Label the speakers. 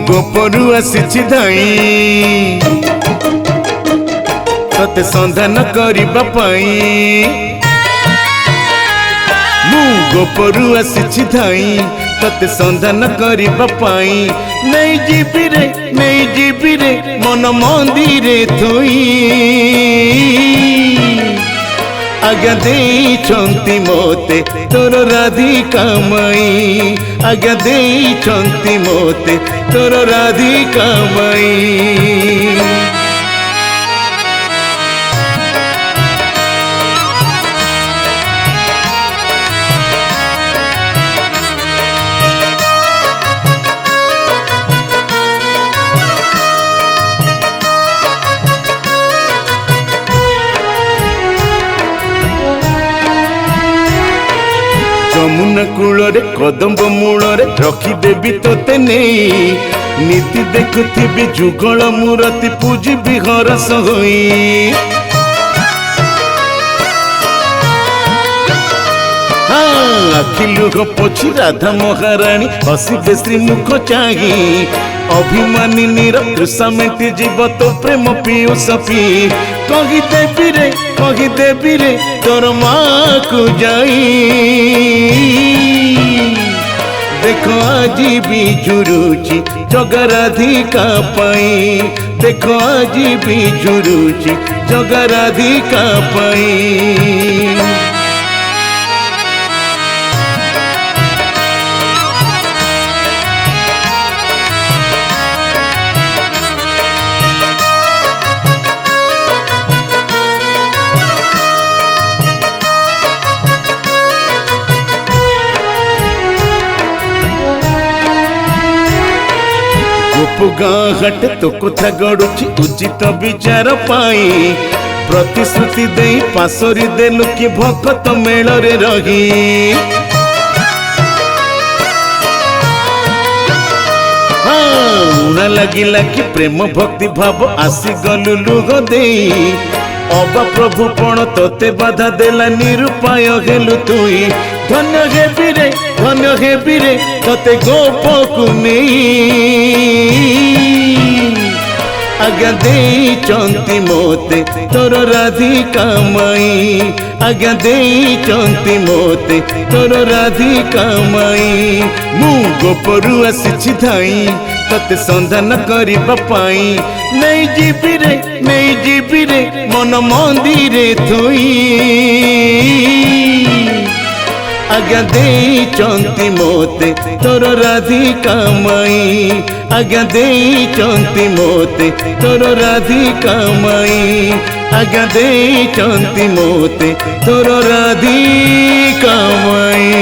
Speaker 1: गोपरु आसी धाई तते संधान करबा पाई मु गोपरु आसी धाई तते संधान करबा पाई नहीं जीबी रे मन मंदिरे थोई आज्ञा देइछंती मोते तोर राधिका माई आज्ञा देइछंती मोते तोर राधिका माई यमुना कूलरे कदम्ब मूलरे रखिदेवी तोते नहीं नीति देखुथिबी जुगल मूर्ति पूजिबी हरस होई आखि लुह पोछि राधा महारानी हसिबे श्रीमुख चाही अभिमानी तृषा मेटी जीव तो प्रेम पीयूष पी कही रे तोर माँ को जाई देखो आज भी जुरुची जगराधिका पाई देखो आज भी जुरुची जगराधिका पाई गाँ घाट तो कथा गड़ुची उचित विचार पाई प्रतिश्रुति दे पासरी देलु कि भक्त मेल रे रही उना लगिला कि प्रेम भक्ति भाव आसी गलु लुह दे अबा प्रभु पण तोते बाधा देला निरुपाय हेलु तुई धन्य हेबी रे तोते गोप को आज्ञा देइछंती मोते तोर राधिका माई आज्ञा देइछंती मोते तोर राधिका माई मु गोपरु आसी धाई तते संधान करबा पाई नहीं जीबी रे मन मंदिरे थोई आज्ञा देइछंती मोते तोर राधिका माई आज्ञा देइछंती मोते तोर राधिका माई आज्ञा देइछंती मोते तोर राधिका माई।